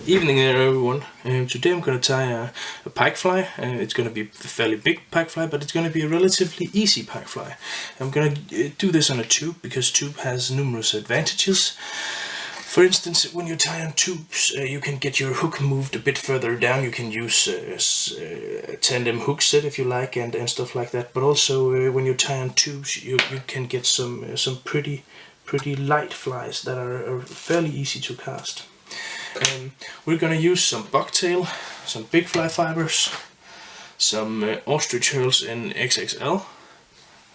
Evening there everyone. Today I'm going to tie a pike fly. It's going to be a fairly big pike fly, but it's going to be a relatively easy pike fly. I'm going to do this on a tube because tube has numerous advantages. For instance, when you tie on tubes, you can get your hook moved a bit further down. You can use a tandem hook set if you like, and stuff like that. But also when you tie on tubes, you can get some pretty light flies that are fairly easy to cast. We're gonna use some bucktail, some big fly fibers, some ostrich hurls in XXL,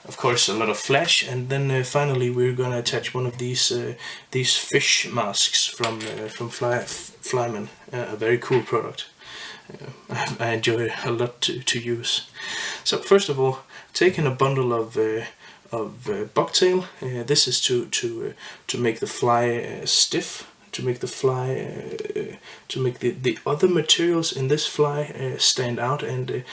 of course a lot of flash, and then finally we're gonna attach one of these fish masks from Flyman, a very cool product. I enjoy it a lot to use. So first of all, taking a bundle of bucktail. This is to make the fly stiff. To make the fly, to make the other materials in this fly stand out and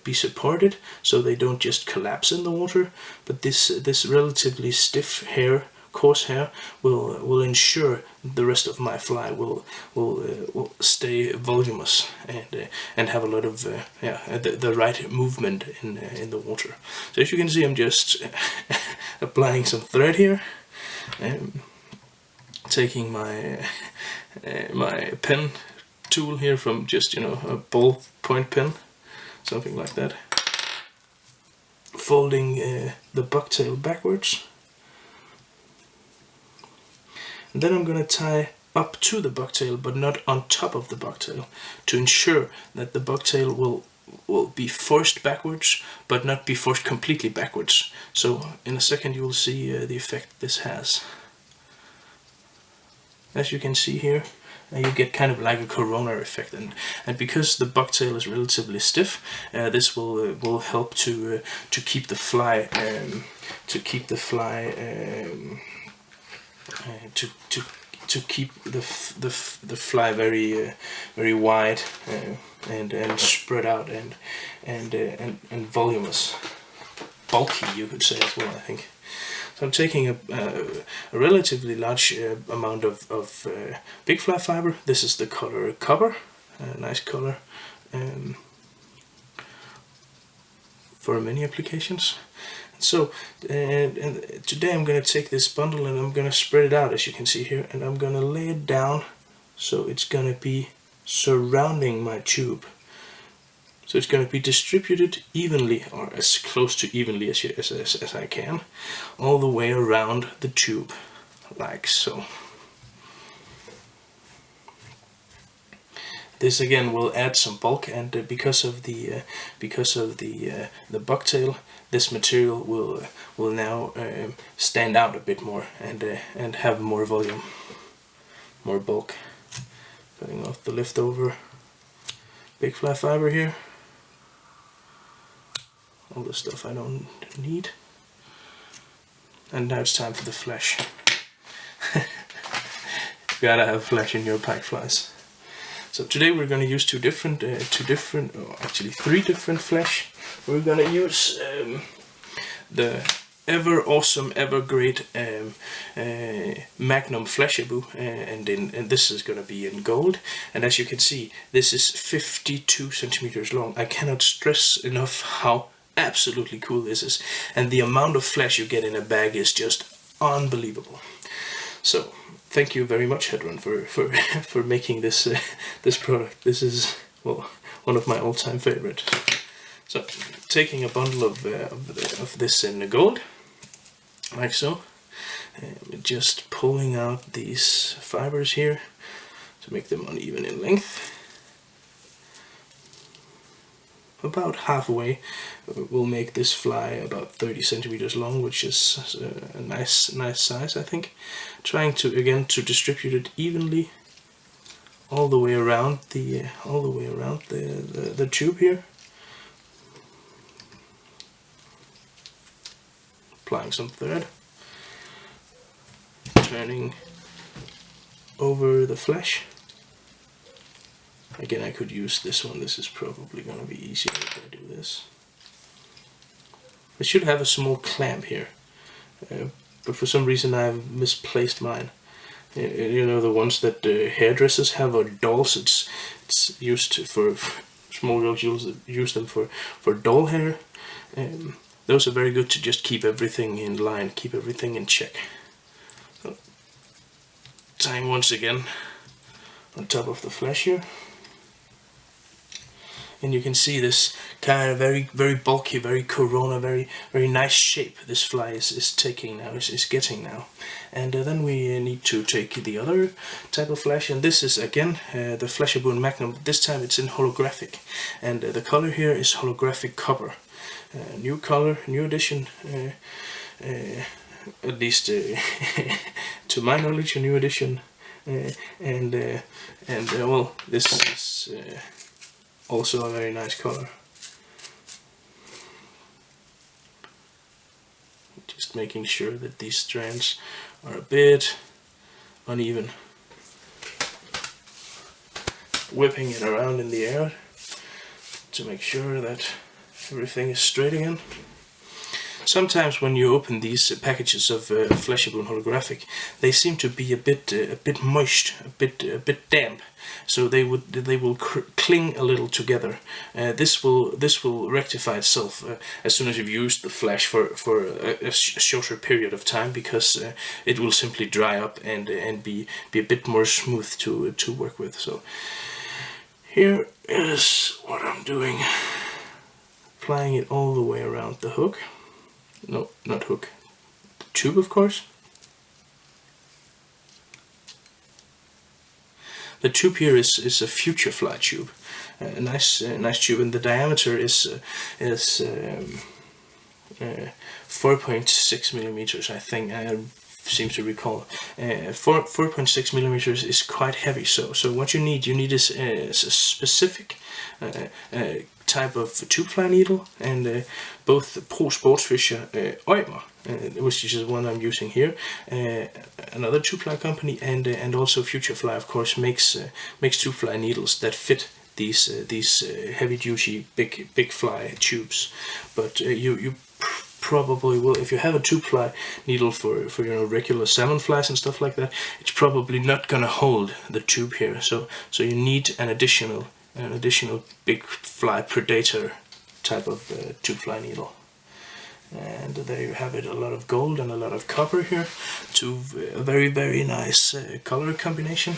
be supported, so they don't just collapse in the water. But this relatively stiff hair, coarse hair, will ensure the rest of my fly will stay voluminous and have a lot of the right movement in the water. So as you can see, I'm just applying some thread here. Taking my my pen tool here from just a ball point pen, something like that. Folding the bucktail backwards, and then I'm gonna tie up to the bucktail, but not on top of the bucktail, to ensure that the bucktail will be forced backwards, but not be forced completely backwards. So in a second you will see the effect this has. As you can see here, you get kind of like a corona effect, and because the bucktail is relatively stiff, this will help to keep the fly to keep the fly very wide and spread out and voluminous, bulky, you could say as well, I think. So I'm taking a relatively large amount of big fly fiber. This is the color copper, a nice color for many applications. So and today I'm going to take this bundle and I'm going to spread it out, as you can see here, and I'm going to lay it down so it's going to be surrounding my tube. So it's going to be distributed evenly, or as close to evenly as I can, all the way around the tube, like so. This again will add some bulk, and because of the bucktail, this material will now stand out a bit more and have more volume, more bulk. Cutting off the leftover big fly fiber here. All the stuff I don't need. And now it's time for the flesh. Gotta have flesh in your pike flies. So today we're going to use three different flesh. We're going to use the ever awesome, ever great magnum flashabou, and this is going to be in gold. And as you can see, this is 52 centimeters long. I cannot stress enough how absolutely cool this is, and the amount of flesh you get in a bag is just unbelievable. So thank you very much, Hedron, for making this this product. This is, well, one of my all-time favorites. So taking a bundle of this in gold, like so, just pulling out these fibers here to make them uneven in length. About halfway will make this fly about 30 centimeters long, which is a nice size, I think. Trying to distribute it evenly all the way around the tube here. Applying some thread, turning over the flesh. Again, I could use this one. This is probably going to be easier if I do this. I should have a small clamp here, but for some reason I've misplaced mine. You know, the ones that hairdressers have, or dolls. It's used for small girls use them for doll hair. Those are very good to just keep everything in line, keep everything in check. So, tying once again on top of the flesh here. And you can see this kind of very bulky, very corona, very nice shape this fly is taking now, is getting now. And then we need to take the other type of flash, and this is again the flashabou magnum. This time it's in holographic, and the color here is holographic copper. New color, new edition, at least to my knowledge, a new edition. Well, this is also a very nice color. Just making sure that these strands are a bit uneven. Whipping it around in the air to make sure that everything is straight again. Sometimes when you open these packages of flashabou holographic, they seem to be a bit moist, a bit damp, so they will cling a little together. This will rectify itself as soon as you've used the flash for a shorter period of time, because it will simply dry up and be a bit more smooth to work with. So here is what I'm doing. Applying it all the way around the hook. No, not hook. The tube, of course. The tube here is a future fly tube, a nice tube, and the diameter is 4.6 millimeters. I think I seem to recall. 4.6 millimeters is quite heavy. So what you need is a specific type of tube fly needle, and both Pro Sportsfisher Eumer, which is the one I'm using here, another tube fly company, and also Future Fly, of course, makes tube fly needles that fit these heavy duty big fly tubes. But you probably will, if you have a tube fly needle for regular salmon flies and stuff like that, it's probably not gonna hold the tube here. So you need an additional big fly predator type of tube fly needle. And there you have it, a lot of gold and a lot of copper here, to a very nice color combination.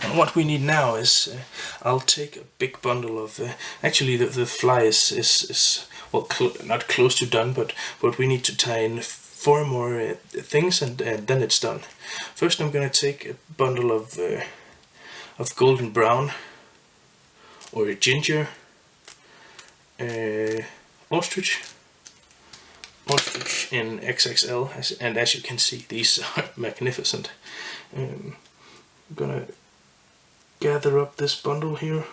And what we need now is, I'll take a big bundle of, actually the fly is well, not close to done, but we need to tie in 4 more things, and then it's done. First I'm gonna take a bundle of golden brown, or ginger, ostrich in XXL, and as you can see, these are magnificent. I'm gonna gather up this bundle here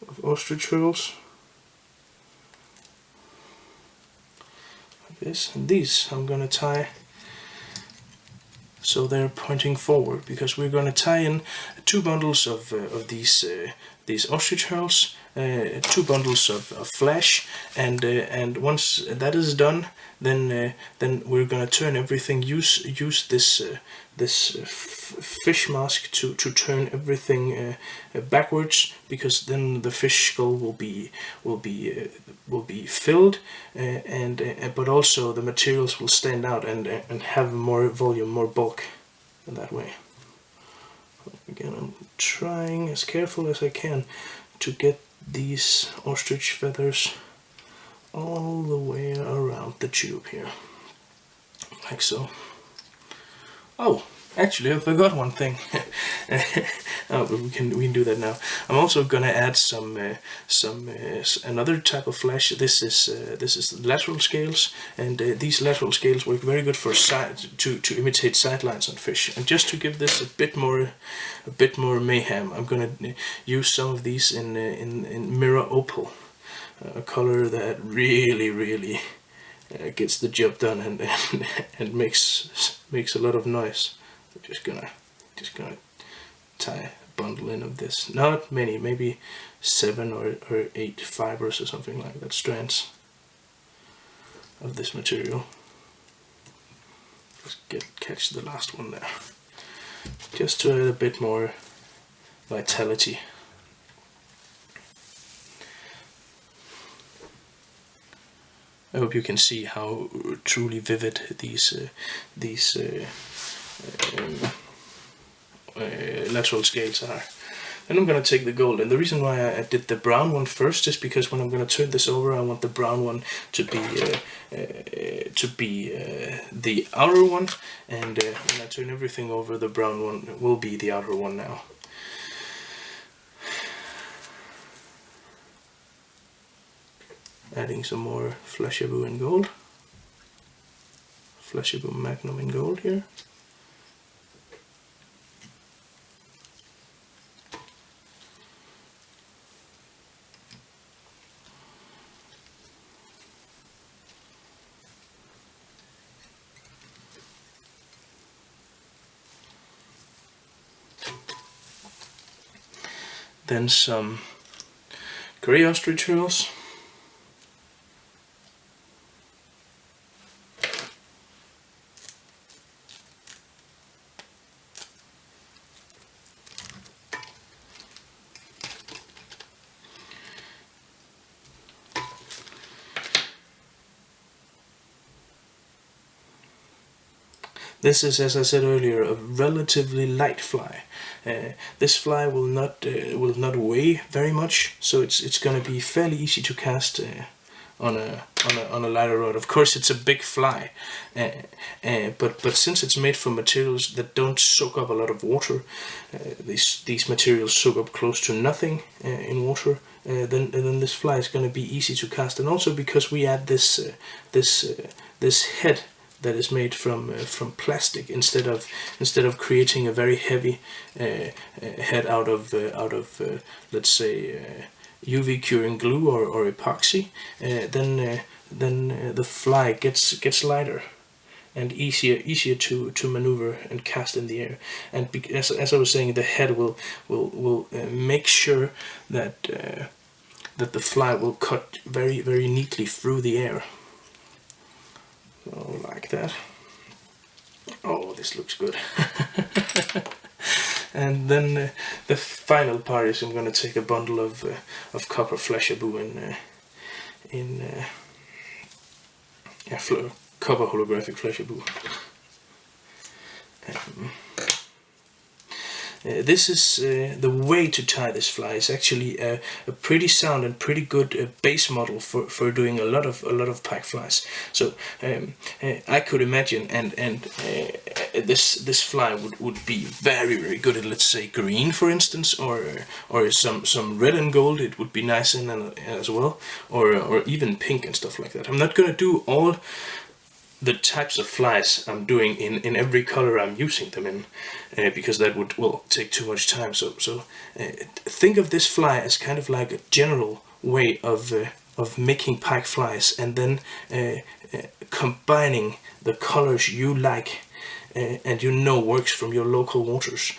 of ostrich pearls, like this, and these I'm gonna tie so they're pointing forward, because we're going to tie in 2 bundles of these ostrich pearls, 2 bundles of flash, and once that is done, then we're going to turn everything. Use this fish mask to turn everything backwards, because then the fish skull will be filled, but also the materials will stand out and have more volume, more bulk in that way. Again, I'm trying as careful as I can to get these ostrich feathers all the way around the tube here, like so. Oh, actually, I forgot one thing. Oh, but we can do that now. I'm also gonna add another type of flash. This is lateral scales, and these lateral scales work very good for to imitate sidelines on fish. And just to give this a bit more mayhem, I'm gonna use some of these in mirror opal, a color that really gets the job done and makes a lot of noise. I'm just gonna tie a bundle in of this. Not many, maybe 7 or 8 fibers or something like that, strands of this material. Let's catch the last one there, just to add a bit more vitality. I hope you can see how truly vivid these lateral scales are. And I'm going to take the gold, and the reason why I did the brown one first is because when I'm going to turn this over, I want the brown one to be the outer one, and when I turn everything over, the brown one will be the outer one now. Adding some more flashabou in gold, flashabou magnum in gold here. Then some grey ostrich pearls. This is, as I said earlier, a relatively light fly. This fly will not weigh very much, so it's going to be fairly easy to cast on a lighter rod. Of course, it's a big fly, but since it's made from materials that don't soak up a lot of water, these materials soak up close to nothing in water. Then this fly is going to be easy to cast, and also because we add this head that is made from plastic instead of creating a very heavy head out of let's say UV curing glue or epoxy, then the fly gets lighter and easier to maneuver and cast in the air. And as I was saying, the head will make sure that the fly will cut very, very neatly through the air. So like that. Oh, this looks good. And then the final part is I'm going to take a bundle of copper flashabou copper holographic flashabou. This is the way to tie this fly. It's actually a pretty sound and pretty good base model for doing a lot of pike flies. So I could imagine, and this fly would be very, very good at, let's say, green, for instance, or some red and gold. It would be nice in as well, or even pink and stuff like that. I'm not gonna do all the types of flies I'm doing in every color I'm using them in, because that would take too much time. So think of this fly as kind of like a general way of making pike flies, and then combining the colors you like and works from your local waters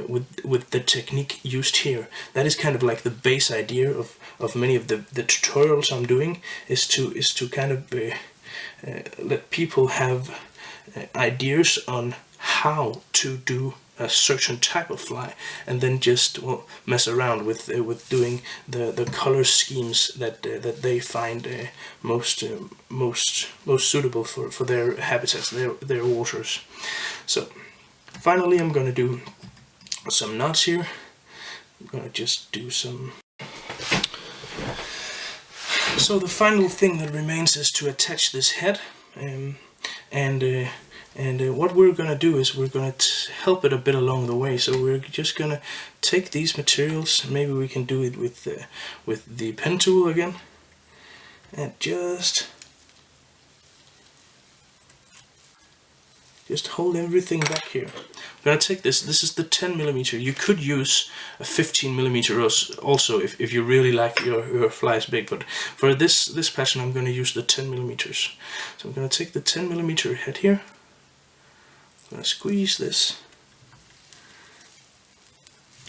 with the technique used here. That is kind of like the base idea of many of the tutorials I'm doing, is to kind of let people have ideas on how to do a certain type of fly, and then just mess around with doing the color schemes that they find most suitable for their habitats, their waters. So finally, I'm gonna do some knots here. I'm gonna just do some. So the final thing that remains is to attach this head, and what we're gonna do is we're gonna help it a bit along the way. So we're just gonna take these materials. Maybe we can do it with the pen tool again, and just hold everything back here. I'm gonna take this. This is the 10mm. You could use a 15mm also if you really like your flies big, but for this pattern I'm gonna use the 10mm. So I'm gonna take the 10mm head here. I'm gonna squeeze this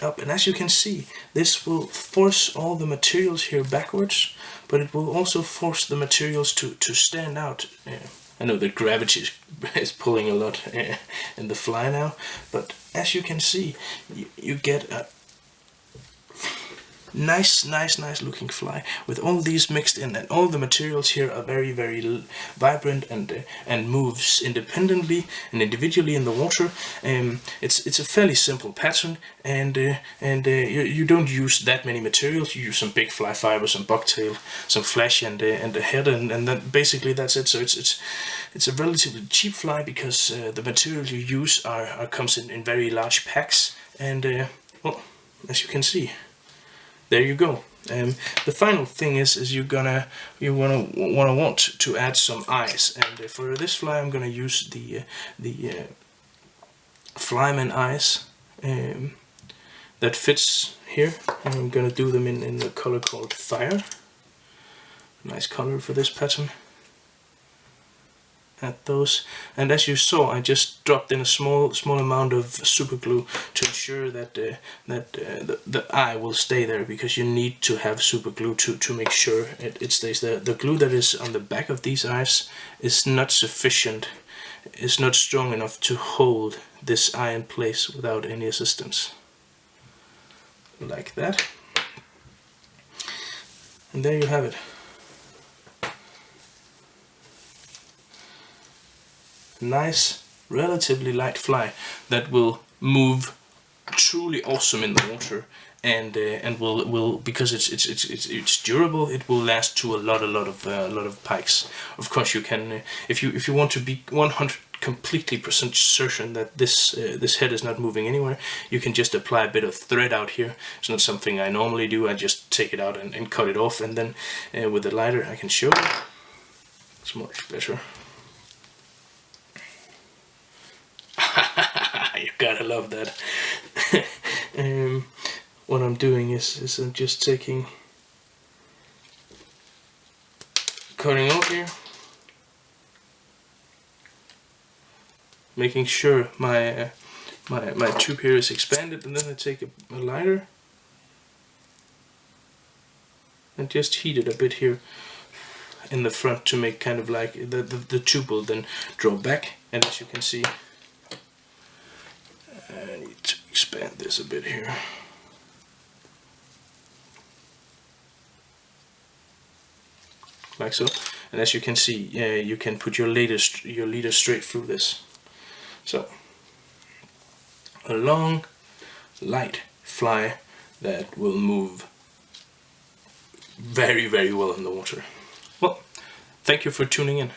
up, and as you can see, this will force all the materials here backwards, but it will also force the materials to stand out I know that gravity is pulling a lot in the fly now, but as you can see, you get a nice looking fly with all these mixed in, and all the materials here are very vibrant and moves independently and individually in the water. It's a fairly simple pattern, and you don't use that many materials. You use some big fly fibers, some bucktail, some flash, and a head, and then basically that's it. So it's a relatively cheap fly because the materials you use comes in very large packs, and well, as you can see, there you go. The final thing is you want to add some eyes, and for this fly I'm gonna use the flyman eyes that fits here, and I'm gonna do them in the color called Fire. Nice color for this pattern. Add those, and as you saw, I just dropped in a small amount of super glue to ensure that the eye will stay there, because you need to have super glue to make sure it stays there. The glue that is on the back of these eyes is not sufficient, is not strong enough to hold this eye in place without any assistance. Like that. And there you have it. Nice, relatively light fly that will move truly awesome in the water, and will because it's durable, it will last to a lot of pikes. Of course, you can if you want to be 100% certain that this head is not moving anywhere, you can just apply a bit of thread out here. It's not something I normally do. I just take it out and cut it off, and then with the lighter I can show you. It's much better. You gotta love that. What I'm doing is I'm just cutting out here, making sure my tube here is expanded, and then I take a lighter and just heat it a bit here in the front to make kind of like the tube will then draw back, and as you can see, I need to expand this a bit here. Like so. And as you can see, you can put your leader straight through this. So, a long, light fly that will move very well in the water. Well, thank you for tuning in.